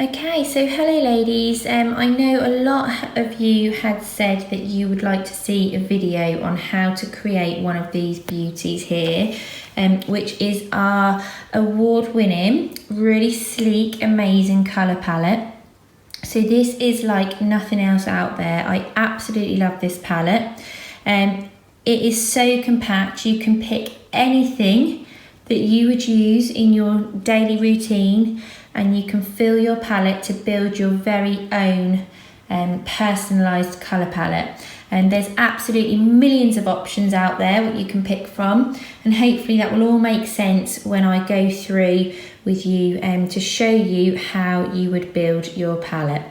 Okay, so hello ladies. I know a lot of you had said that you would like to see a video on how to create one of these beauties here, which is our award-winning, really sleek, amazing colour palette. So this is like nothing else out there. I absolutely love this palette. It is so compact. You can pick anything that you would use in your daily routine, and you can fill your palette to build your very own personalised colour palette. And there's absolutely millions of options out there what you can pick from, and hopefully that will all make sense when I go through with you to show you how you would build your palette.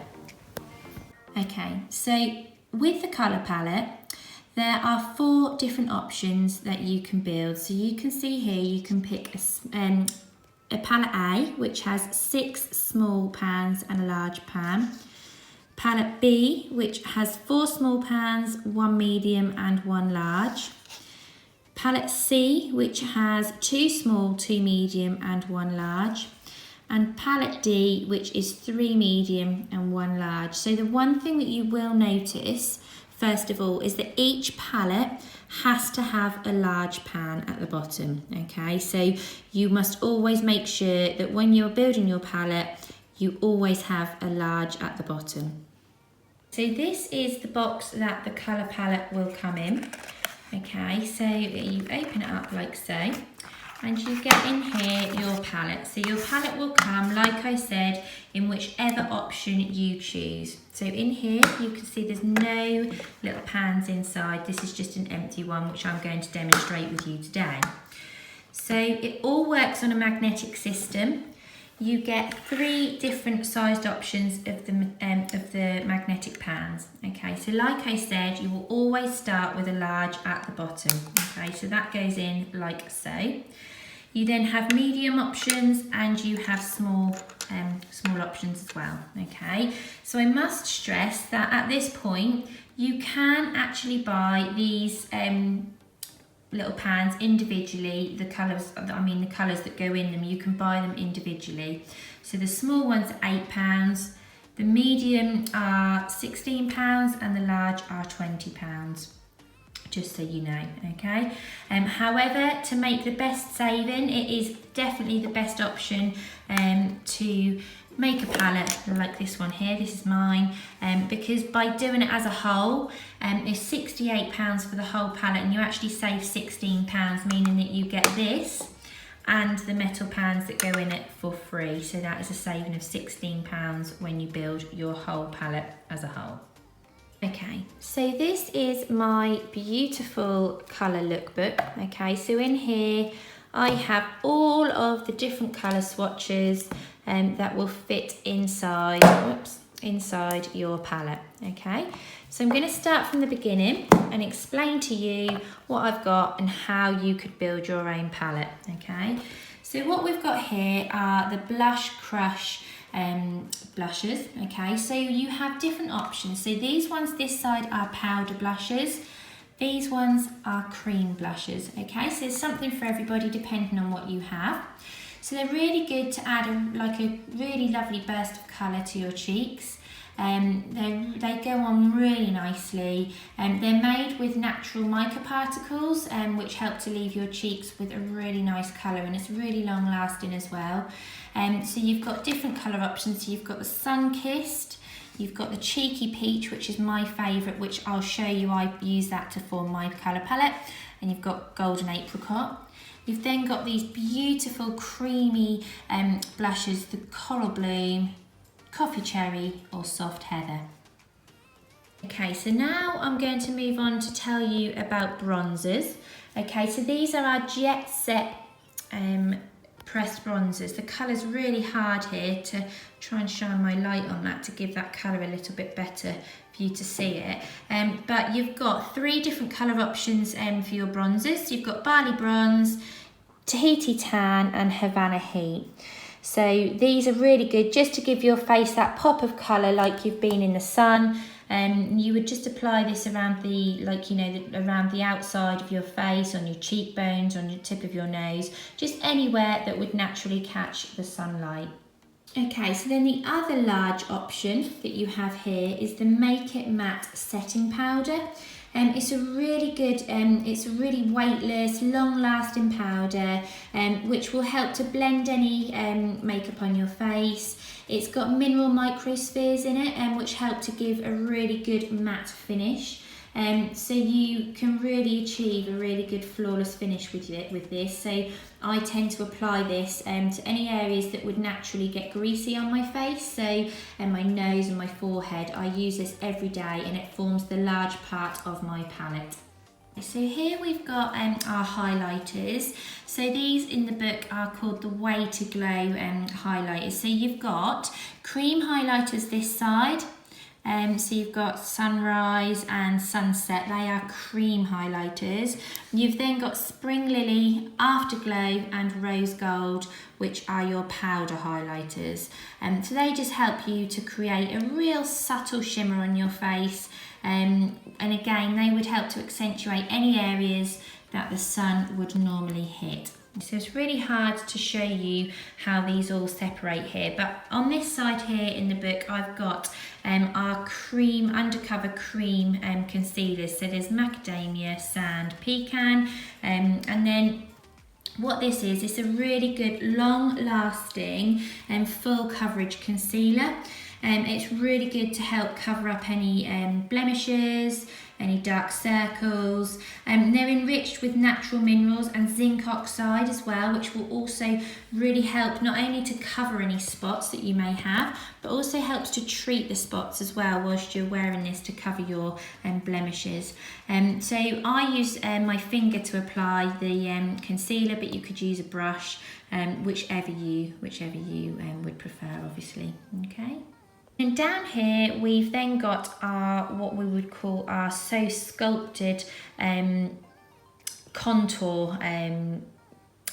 Okay, so with the colour palette, there are 4 different options that you can build. So you can see here, you can pick a palette A, which has 6 small pans and a large pan. Palette B, which has 4 small pans, 1 medium and 1 large. Palette C, which has 2 small, 2 medium and 1 large. And palette D, which is 3 medium and 1 large. So the one thing that you will notice, first of all, is that each palette has to have a large pan at the bottom, okay? So you must always make sure that when you're building your palette, you always have a large at the bottom. So this is the box that the colour palette will come in. Okay, so you open it up like so, and you get in here your palette. So your palette will come, like I said, in whichever option you choose. So in here, you can see there's no little pans inside. This is just an empty one, which I'm going to demonstrate with you today. So it all works on a magnetic system. You get 3 different sized options of the magnetic pans. Okay, so like I said, you will always start with a large at the bottom. Okay, so that goes in like so. You then have medium options and you have small options as well. Okay, so I must stress that at this point you can actually buy these little pans individually. The colours that go in them, you can buy them individually. So the small ones are £8, the medium are £16 and the large are £20, just so you know, okay? However, to make the best saving, it is definitely the best option to make a palette like this one here. This is mine, because by doing it as a whole, it's £68 for the whole palette, and you actually save £16, meaning that you get this and the metal pans that go in it for free. So that is a saving of £16 when you build your whole palette as a whole. Okay, so this is my beautiful colour lookbook. Okay, so in here I have all of the different colour swatches that will fit inside your palette. Okay, so I'm going to start from the beginning and explain to you what I've got and how you could build your own palette. Okay, so what we've got here are the Blush Crush blushes. Okay, so you have different options. So these ones this side are powder blushes, these ones are cream blushes. Okay, so there's something for everybody depending on what you have. So they're really good to add a really lovely burst of colour to your cheeks. They go on really nicely. They're made with natural mica particles, which help to leave your cheeks with a really nice colour, and it's really long lasting as well. So you've got different colour options. So you've got the Sun Kissed, you've got the Cheeky Peach, which is my favourite, which I'll show you. I use that to form my colour palette. And you've got Golden Apricot. You've then got these beautiful creamy blushes, the Coral Bloom, Coffee Cherry or Soft Heather. Okay, so now I'm going to move on to tell you about bronzers. Okay, so these are our Jet Set pressed bronzers. The colour's really hard here to try and shine my light on that to give that colour a little bit better for you to see it. But you've got 3 different colour options for your bronzers. So you've got Barley Bronze, Tahiti Tan and Havana Heat. So these are really good just to give your face that pop of colour like you've been in the sun. You would just apply this around around the outside of your face, on your cheekbones, on your tip of your nose, just anywhere that would naturally catch the sunlight. Okay, so then the other large option that you have here is the Make It Matte setting powder. It's a really good, it's a really weightless, long-lasting powder, which will help to blend any makeup on your face. It's got mineral microspheres in it, which help to give a really good matte finish. So you can really achieve a really good flawless finish with this. So I tend to apply this to any areas that would naturally get greasy on my face. So my nose and my forehead, I use this every day and it forms the large part of my palette. So here we've got our highlighters. So these in the book are called the Way to Glow highlighters. So you've got cream highlighters this side. So you've got Sunrise and Sunset, they are cream highlighters. You've then got Spring Lily, Afterglow and Rose Gold, which are your powder highlighters. So they just help you to create a real subtle shimmer on your face. And again, they would help to accentuate any areas that the sun would normally hit. So it's really hard to show you how these all separate here, but on this side here in the book I've got our cream, undercover cream concealers. So there's Macadamia, Sand, Pecan, and then what this is, it's a really good long lasting and full coverage concealer. It's really good to help cover up any blemishes, any dark circles. They're enriched with natural minerals and zinc oxide as well, which will also really help not only to cover any spots that you may have, but also helps to treat the spots as well whilst you're wearing this to cover your blemishes. So I use my finger to apply the concealer, but you could use a brush, whichever you would prefer, obviously. Okay. And down here we've then got our what we would call our So Sculpted contour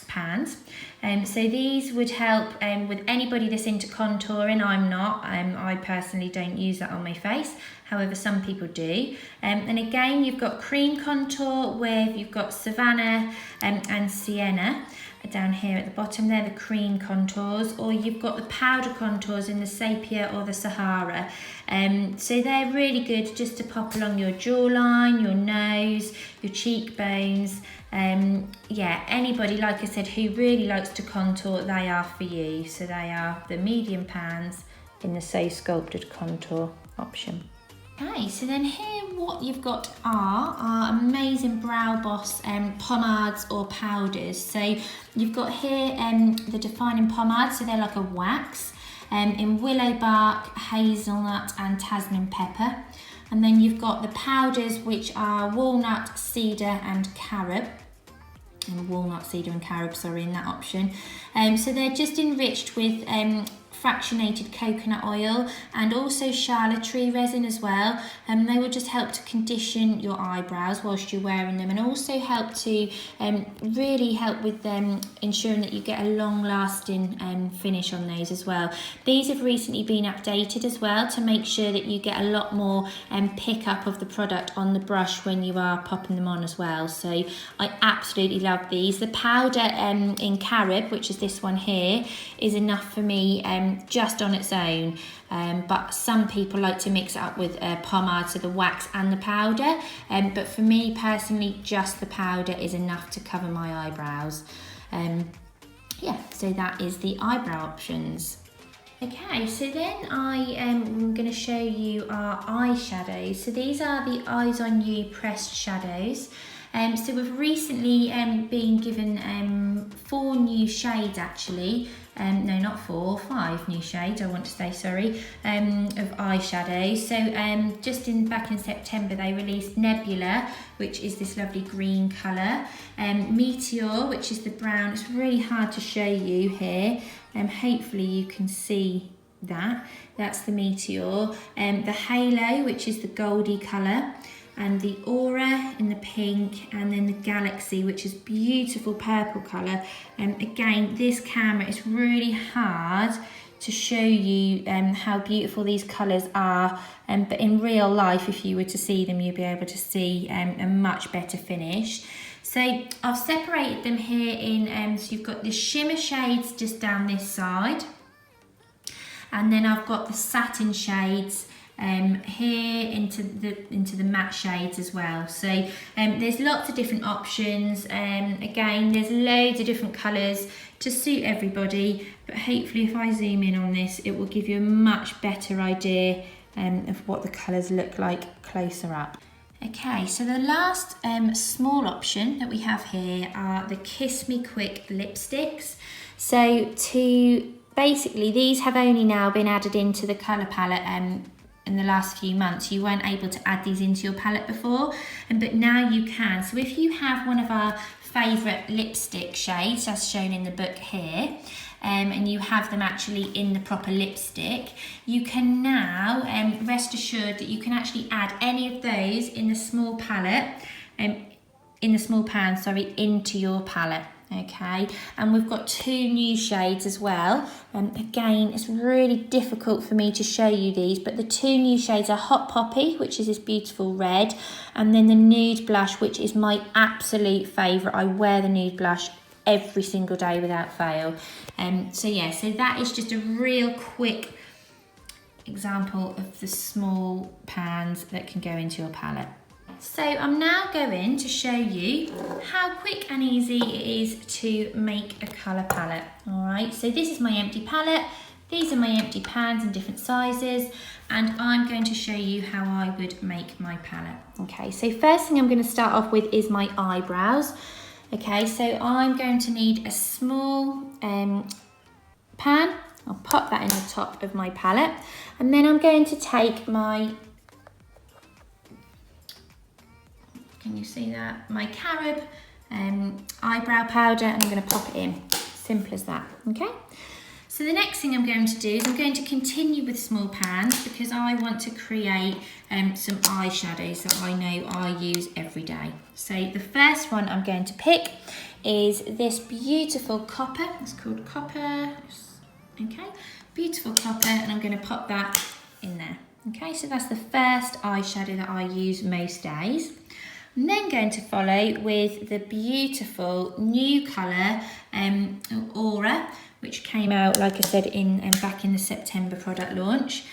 pans. So these would help with anybody that's into contouring. I'm not. I personally don't use that on my face. However, some people do. And again, you've got cream contour where you've got Savannah and Sienna. Down here at the bottom, they're the cream contours, or you've got the powder contours in the Sepia or the Sahara. So they're really good just to pop along your jawline, your nose, your cheekbones. Yeah, anybody, like I said, who really likes to contour, they are for you. So they are the medium pans in the So Sculpted contour option. Okay, so then here what you've got are our amazing Brow Boss pomades or powders. So you've got here the defining pomades, so they're like a wax in willow bark, hazelnut and Tasman pepper. And then you've got the powders, which are walnut, cedar and carob. And walnut, cedar and carob, sorry, in that option. So they're just enriched with fractionated coconut oil and also charlatree resin as well, and they will just help to condition your eyebrows whilst you're wearing them, and also help to really help with ensuring that you get a long-lasting finish on those as well. These have recently been updated as well to make sure that you get a lot more pick up of the product on the brush when you are popping them on as well. So I absolutely love these. The powder in carob, which is this one here, is enough for me just on its own, but some people like to mix it up with pomade, so the wax and the powder, but for me personally just the powder is enough to cover my eyebrows. Yeah, so that is the eyebrow options. Okay, so then I am going to show you our eyeshadows. So these are the Eyes on You pressed shadows. So we've recently been given 4 new shades actually. No, not 4, 5 new shades, I want to say, sorry, of eyeshadow. So just back in September they released Nebula, which is this lovely green colour, Meteor, which is the brown. It's really hard to show you here, hopefully you can see that. That's the Meteor, the Halo, which is the goldy colour, and the Aura in the pink, and then the Galaxy, which is beautiful purple colour. Again, this camera is really hard to show you how beautiful these colours are, but in real life, if you were to see them, you'd be able to see a much better finish. So I've separated them here in, so you've got the shimmer shades just down this side. and then I've got the satin shades here into the matte shades as well. So there's lots of different options. Again, there's loads of different colours to suit everybody, but hopefully if I zoom in on this, it will give you a much better idea of what the colours look like closer up. Okay, so the last small option that we have here are the Kiss Me Quick lipsticks. So basically, these have only now been added into the colour palette in the last few months. You weren't able to add these into your palette before, but now you can. So if you have one of our favourite lipstick shades, as shown in the book here, and you have them actually in the proper lipstick, you can now rest assured that you can actually add any of those in the small palette, in the small pan, sorry, into your palette. Okay, and we've got 2 new shades as well. Again, it's really difficult for me to show you these, but the 2 new shades are Hot Poppy, which is this beautiful red, and then the Nude Blush, which is my absolute favourite. I wear the Nude Blush every single day without fail. So yeah, so that is just a real quick example of the small pans that can go into your palette. So I'm now going to show you how quick and easy it is to make a colour palette. All right, so this is my empty palette. These are my empty pans in different sizes, and I'm going to show you how I would make my palette. Okay, so first thing I'm going to start off with is my eyebrows. Okay, so I'm going to need a small pan. I'll pop that in the top of my palette, and then I'm going to take my, can you see that? My carob eyebrow powder, and I'm going to pop it in. Simple as that, okay? So the next thing I'm going to do is I'm going to continue with small pans because I want to create some eyeshadows that I know I use every day. So the first one I'm going to pick is this beautiful copper. It's called Copper, okay? Beautiful copper, and I'm going to pop that in there. Okay, so that's the first eyeshadow that I use most days. I'm then going to follow with the beautiful new colour Aura, which came out, like I said, back in the September product launch.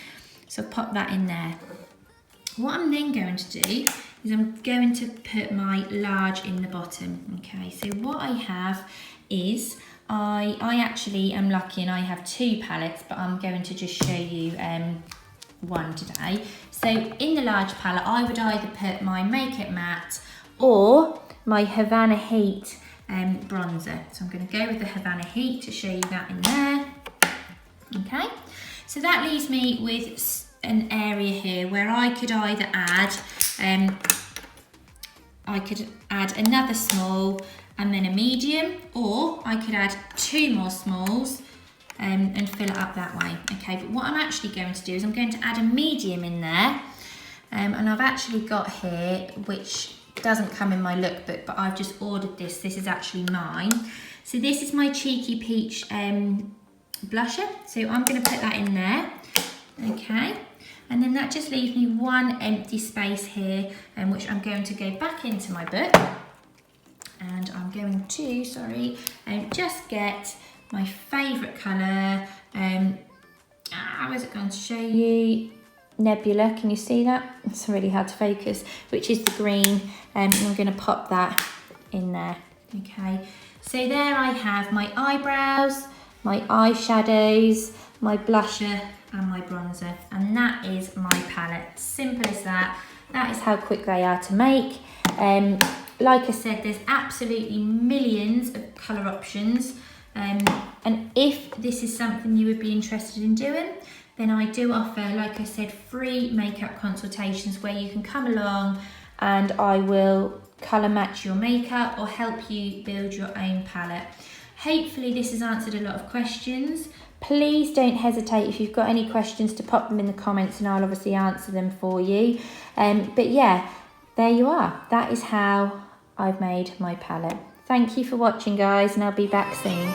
So pop that in there. What I'm then going to do is I'm going to put my large in the bottom. Okay, so what I have is, I actually am lucky and I have 2 palettes, but I'm going to just show you one today. So in the large palette, I would either put my Make It Matte or my Havana Heat bronzer. So I'm going to go with the Havana Heat to show you that in there. Okay, so that leaves me with an area here where I could either add, another small and then a medium, or I could add 2 more smalls and fill it up that way. Okay, but what I'm actually going to do is I'm going to add a medium in there, and I've actually got here, which doesn't come in my lookbook, but I've just ordered this. This is actually mine. So this is my Cheeky Peach blusher. So I'm going to put that in there. Okay, and then that just leaves me one empty space here, which I'm going to go back into my book, and I'm going to, just get my favourite colour. Where's it going to show you? Nebula, can you see that? It's really hard to focus, which is the green, and I'm going to pop that in there. Okay, so there I have my eyebrows, my eyeshadows, my blusher and my bronzer, and that is my palette. Simple as that. That is how quick they are to make. Like I said, there's absolutely millions of colour options, and if this is something you would be interested in doing, then I do offer, like I said, free makeup consultations where you can come along and I will colour match your makeup or help you build your own palette. Hopefully this has answered a lot of questions. Please don't hesitate if you've got any questions to pop them in the comments, and I'll obviously answer them for you. But yeah, there you are. That is how I've made my palette. Thank you for watching, guys, and I'll be back soon.